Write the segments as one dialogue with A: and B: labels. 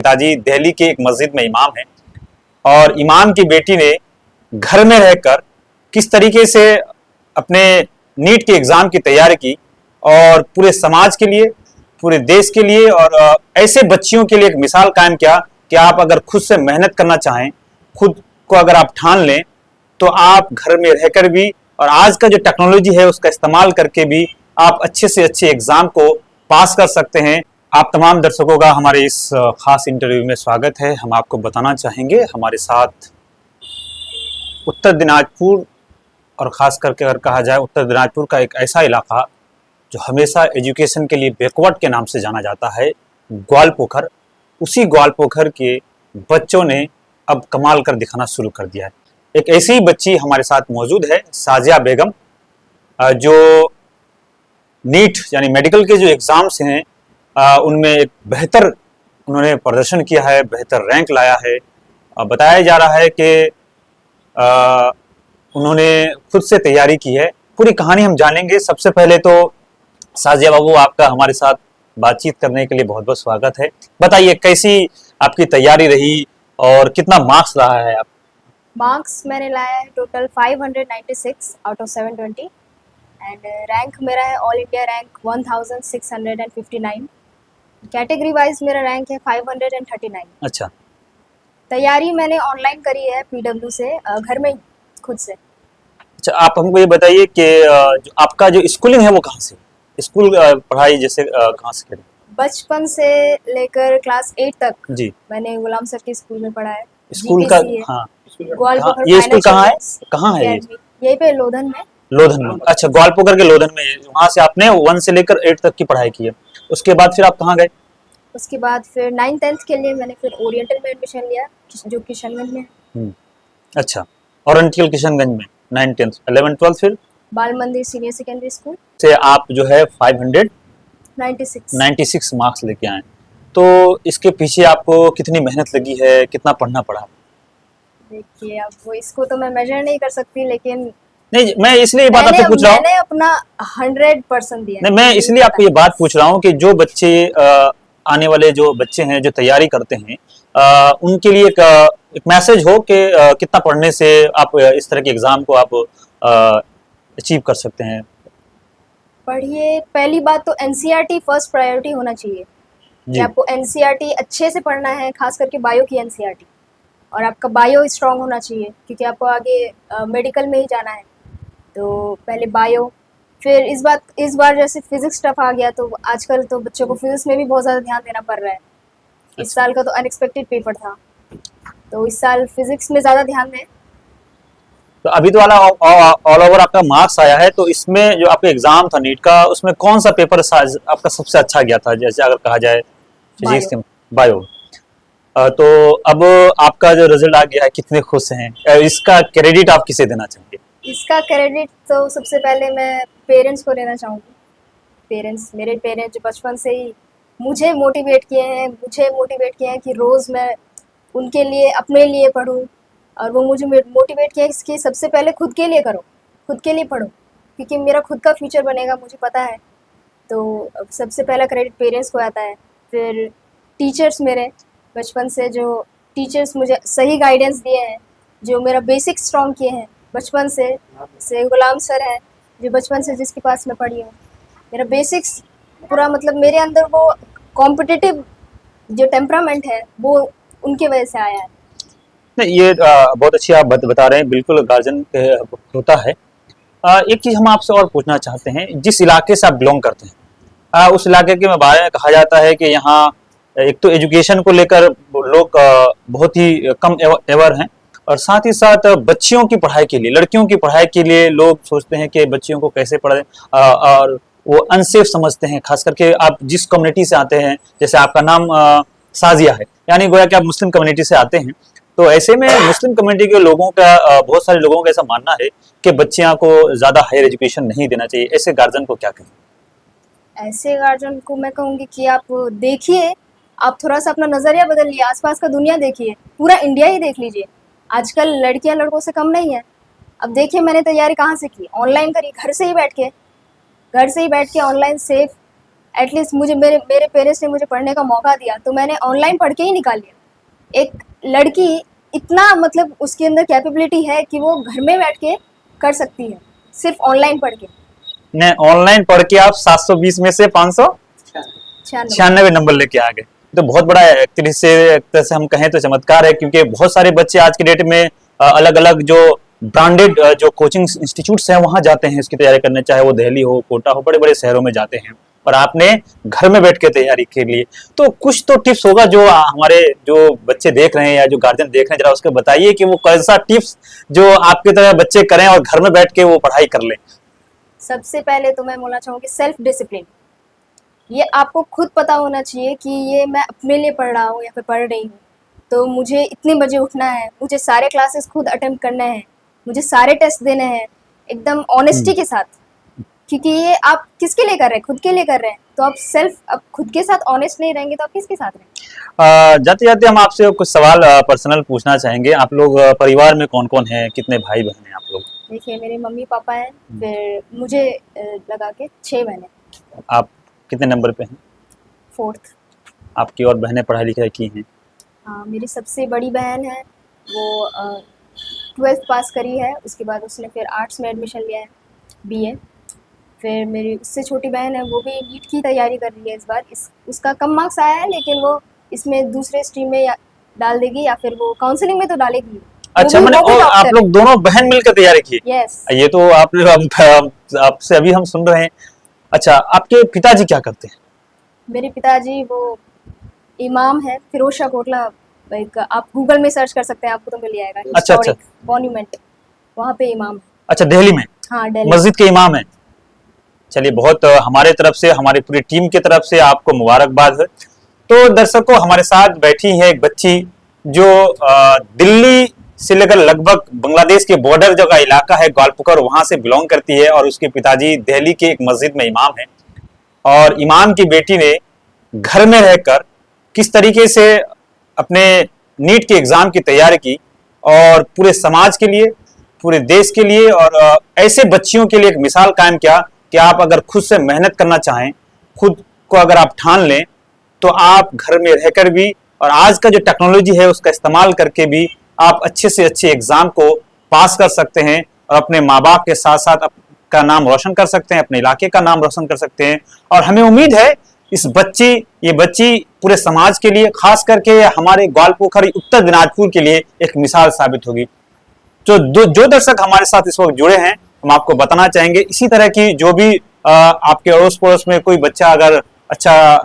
A: पिताजी दिल्ली के एक मस्जिद में इमाम हैं और इमाम की बेटी ने घर में रहकर किस तरीके से अपने नीट के एग्जाम की तैयारी की और पूरे समाज के लिए, पूरे देश के लिए और ऐसे बच्चियों के लिए एक मिसाल कायम किया कि आप अगर खुद से मेहनत करना चाहें, खुद को अगर आप ठान लें तो आप घर में रहकर भी और आज का जो टेक्नोलॉजी है उसका इस्तेमाल करके भी आप अच्छे से अच्छे एग्जाम को पास कर सकते हैं। आप तमाम दर्शकों का हमारे इस खास इंटरव्यू में स्वागत है। हम आपको बताना चाहेंगे हमारे साथ उत्तर दिनाजपुर और ख़ास करके अगर कहा जाए उत्तर दिनाजपुर का एक ऐसा इलाका जो हमेशा एजुकेशन के लिए बैकवर्ड के नाम से जाना जाता है, ग्वालपोखर। उसी ग्वालपोखर के बच्चों ने अब कमाल कर दिखाना शुरू कर दिया है। एक ऐसी ही बच्ची हमारे साथ मौजूद है, साजिया बेगम, जो नीट यानी मेडिकल के जो एग्ज़ाम्स हैं उनमें एक बेहतर उन्होंने प्रदर्शन किया है, बेहतर रैंक लाया है। बताया जा रहा है कि उन्होंने खुद से तैयारी की है। पूरी कहानी हम जानेंगे। सबसे पहले तो साजिया बाबू, आपका हमारे साथ बातचीत करने के लिए बहुत बहुत स्वागत है। बताइए कैसी आपकी तैयारी रही और कितना मार्क्स रहा है आप?
B: मार्क्स मैंने लाया है total 596 out of 720 and rank मेरा है all India rank 1659। Category wise मेरा रैंक है 539।
A: अच्छा,
B: तैयारी मैंने ऑनलाइन करी है पीडब्ल्यू से, घर में खुद से।
A: अच्छा, आप हमको ये बताइए कि जो आपका जो स्कूलिंग है वो कहाँ से, स्कूल पढ़ाई जैसे कहाँ से करी?
B: बचपन से लेकर क्लास 8 तक
A: जी,
B: मैंने गुलाम सर के स्कूल में पढ़ा है।
A: स्कूल का,
B: GPC है।
A: हाँ,
B: ग्वालपोखर
A: ये स्कूल कहाँ है?
B: फाइनेंशियल
A: कहाँ है ये?
B: अकेडमी, यहीं पे लोधन में।
A: लोधन में। अच्छा, ग्वालपोखर के लोधन में, वहाँ से आपने 1 से लेकर 8 तक की पढ़ाई की है। उसके बाद फिर आप कहाँ गए?
B: उसके बाद फिर 9th-10th के लिए मैंने फिर ओरिएंटल में एडमिशन लिया जो किशनगंज में है।
A: अच्छा, ओरिएंटल किशनगंज में 9, 10, 11, 12 फिर
B: बाल मंदिर सीनियर सेकेंडरी स्कूल
A: से आप जो है
B: 96।
A: 596 मार्क्स लेके आए। तो इसके पीछे आपको कितनी मेहनत लगी है, कितना पढ़ना पड़ा?
B: देखिए, अब वो इसको तो मैं मेजर नहीं कर सकती, लेकिन
A: नहीं, मैं इसलिए ये बात आपसे पूछ रहा हूँ।
B: मैंने अपना 100% दिया।
A: नहीं, मैं इसलिए आपको ये बात पूछ रहा हूँ कि जो बच्चे आने वाले जो बच्चे हैं जो तैयारी करते हैं, उनके लिए एक मैसेज हो कि कितना पढ़ने से आप इस तरह के एग्जाम को आप अचीव कर सकते हैं।
B: पढ़िए, पहली बात तो एनसीईआरटी फर्स्ट प्रायोरिटी होना चाहिए कि आपको एनसीईआरटी अच्छे से पढ़ना है, खास करके बायो की एनसीईआरटी, और आपका बायो स्ट्रांग होना चाहिए क्योंकि आपको आगे मेडिकल में ही जाना है। तो पहले बायो, फिर इस बार जैसे फिजिक्स टफ आ गया तो आजकल तो बच्चों को फिजिक्स में भी बहुत ज़्यादा ध्यान देना पड़ रहा है। इस साल का तो अनएक्सपेक्टेड पेपर था, तो इस साल फिजिक्स में ज़्यादा ध्यान दें।
A: तो अभी तो वाला ऑल ओवर आपका मार्क्स आया है, तो इसमें जो आपका एग्जाम था नीट का, उसमें कौन सा पेपर आपका सबसे अच्छा गया था, जैसे अगर कहा जाए फिजिक्स के बायो? तो अब आपका जो रिजल्ट आ गया है, कितने खुश हैं? इसका क्रेडिट आप किसे देना चाहेंगे?
B: इसका क्रेडिट तो सबसे पहले मैं पेरेंट्स को देना चाहूँगी। मेरे पेरेंट्स जो बचपन से ही मुझे मोटिवेट किए हैं कि रोज़ मैं उनके लिए, अपने लिए पढूं, और वो मुझे मोटिवेट किया कि सबसे पहले खुद के लिए करो, खुद के लिए पढ़ो, क्योंकि मेरा खुद का फ्यूचर बनेगा, मुझे पता है। तो सबसे पहला क्रेडिट पेरेंट्स को आता है। फिर टीचर्स, मेरे बचपन से जो टीचर्स मुझे सही गाइडेंस दिए हैं, जो मेरा बेसिक स्ट्रॉन्ग किए हैं बचपन से गुलाम सर हैं जो बचपन से जिसके पास मैं पढ़ी हूँ। मेरा बेसिक्स पूरा, मतलब मेरे अंदर वो कॉम्पिटिटिव जो टेम्परामेंट है वो उनके वजह से आया है।
A: नहीं, ये बहुत अच्छी आप बता रहे हैं, बिल्कुल गार्जियन होता है। एक चीज़ हम आपसे और पूछना चाहते हैं, जिस इलाके से आप बिलोंग करते हैं, उस इलाके के बारे में कहा जाता है कि यहाँ एक तो एजुकेशन को लेकर लोग बहुत ही कम एवर हैं, और साथ ही साथ बच्चियों की पढ़ाई के लिए, लड़कियों की पढ़ाई के लिए लोग सोचते हैं कि बच्चियों को कैसे पढ़ाएं, और वो अनसेफ समझते हैं। खास करके आप जिस कम्युनिटी से आते हैं, जैसे आपका नाम साजिया है, यानी गोया कि आप मुस्लिम कम्युनिटी से आते हैं, तो ऐसे में मुस्लिम कम्युनिटी के लोगों का, बहुत सारे लोगों का ऐसा मानना है कि बच्चियां को ज़्यादा हायर एजुकेशन नहीं देना चाहिए। ऐसे गार्जियन को क्या कहें?
B: ऐसे गार्जियन को मैं कहूँगी कि आप देखिए, आप थोड़ा सा अपना नज़रिया बदलिए, आसपास का दुनिया देखिए, पूरा इंडिया ही देख लीजिए। आजकल लड़कियां लड़कों से कम नहीं है। अब देखिए, मैंने तैयारी कहाँ से की, ऑनलाइन करी, घर से ही बैठ के ऑनलाइन सेफ एटलीस्ट मुझे मेरे मेरे पेरेंट्स ने मुझे पढ़ने का मौका दिया तो मैंने ऑनलाइन पढ़ के ही निकाल लिया। एक लड़की इतना मतलब उसके अंदर कैपेबिलिटी है कि वो घर में बैठ के कर सकती है सिर्फ ऑनलाइन पढ़ के।
A: ने ऑनलाइन पढ़ के आप 720 में से
B: 96
A: 96 नंबर लेके आ गए। तो बहुत बड़ा एक तरह से हम कहें तो चमत्कार है, क्योंकि बहुत सारे बच्चे आज के डेट में अलग अलग जो ब्रांडेड जो कोचिंग इंस्टीट्यूट्स हैं वहां जाते हैं इसकी तैयारी करने, चाहे वो दिल्ली हो, कोटा हो, बड़े बड़े शहरों में जाते हैं। पर आपने घर में बैठ के तैयारी के लिए, तो कुछ तो टिप्स होगा जो हमारे जो बच्चे देख रहे हैं या जो गार्जियन देख रहे हैं, जरा उसके बताइए कि वो कौन सा टिप्स जो आपकी तरह बच्चे करें और घर में बैठ के वो पढ़ाई कर लें।
B: सबसे पहले तो मैं बोलना चाहूँगी सेल्फ डिसिप्लिन। ये आपको खुद पता होना चाहिए कि ये मैं अपने लिए पढ़ रहा हूँ या फिर पढ़ रही हूँ, तो मुझे इतने बजे उठना है, मुझे सारे क्लासेस खुद अटेम्प्ट करने हैं, मुझे सारे टेस्ट देने हैं एकदम ऑनेस्टी के साथ। क्योंकि ये आप किसके लिए कर रहे हैं? खुद के लिए कर रहे हैं। तो आप अब खुद के साथ ऑनेस्ट नहीं रहेंगे तो आप किसके साथ रहेंगे?
A: जाते जाते हम आपसे कुछ सवाल पर्सनल पूछना चाहेंगे। आप लोग परिवार में कौन कौन है, कितने भाई बहन हैं आप लोग?
B: देखिए मेरे मम्मी पापा हैं, फिर मुझे लगा के 6 बहनें।
A: आप कितने नंबर पे हैं?
B: 4th।
A: आपकी और बहनें पढ़ाई लिखाई की हैं?
B: हाँ, मेरी सबसे बड़ी बहन है, वो 12th पास करी है, उसके बाद उसने फिर आर्ट्स में एडमिशन लिया है, BA। फिर मेरी उससे छोटी बहन है, वो भी नीट की तैयारी कर रही है इस बार। उसका कम मार्क्स आया है लेकिन वो इसमें दूसरे स्ट्रीम में डाल देगी या फिर वो काउंसलिंग में तो डालेगी।
A: अच्छा, मैंने और आप लोग दोनों बहन मिलकर तैयारी की?
B: यस।
A: ये तो आपसे अभी हम सुन रहे हैं। अच्छा, आपके पिताजी क्या करते हैं?
B: मेरे पिताजी वो इमाम है, फिरोज शाह कोटला, एक आप गूगल में सर्च कर सकते हैं, आपको तो मिल जाएगा।
A: अच्छा अच्छा,
B: मॉन्यूमेंट, वहाँ पे इमाम है।
A: अच्छा, दिल्ली में?
B: हाँ, दिल्ली
A: मस्जिद के इमाम है। चलिए, बहुत हमारे तरफ से, हमारी पूरी टीम की तरफ से आपको मुबारकबाद है। तो दर्शकों, हमारे साथ बैठी है एक बच्ची जो दिल्ली से लेकर लगभग बांग्लादेश के बॉर्डर जो का इलाका है ग्वालपुकर, वहां से बिलोंग करती है और उसके पिताजी दिल्ली के एक मस्जिद में इमाम है। और इमाम की बेटी ने घर में रहकर किस तरीके से अपने नीट के एग्जाम की तैयारी की और पूरे समाज के लिए, पूरे देश के लिए और ऐसे बच्चियों के लिए एक मिसाल कायम किया कि आप अगर खुद से मेहनत करना चाहें, खुद को अगर आप ठान लें, तो आप घर में रहकर भी और आज का जो टेक्नोलॉजी है उसका इस्तेमाल करके भी आप अच्छे से अच्छे एग्जाम को पास कर सकते हैं और अपने माँ बाप के साथ साथ का नाम रोशन कर सकते हैं, अपने इलाके का नाम रोशन कर सकते हैं। और हमें उम्मीद है ये बच्ची पूरे समाज के लिए, खास करके हमारे ग्वालपोखर उत्तर दिनाजपुर के लिए एक मिसाल साबित होगी। जो दर्शक हमारे साथ इस वक्त जुड़े हैं, हम आपको बताना चाहेंगे इसी तरह की जो भी आपके अड़ोस पड़ोस में कोई बच्चा अगर अच्छा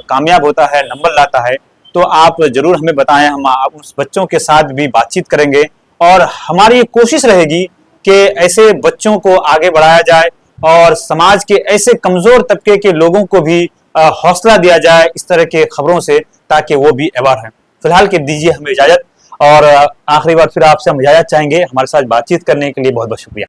A: कामयाब होता है, नंबर लाता है, तो आप जरूर हमें बताएं। हम उस बच्चों के साथ भी बातचीत करेंगे और हमारी कोशिश रहेगी कि ऐसे बच्चों को आगे बढ़ाया जाए और समाज के ऐसे कमजोर तबके के लोगों को भी हौसला दिया जाए इस तरह के खबरों से, ताकि वो भी अवेयर हैं। फिलहाल के दीजिए हमें इजाजत और आखिरी बार फिर आपसे हम इजाजत चाहेंगे। हमारे साथ बातचीत करने के लिए बहुत बहुत शुक्रिया।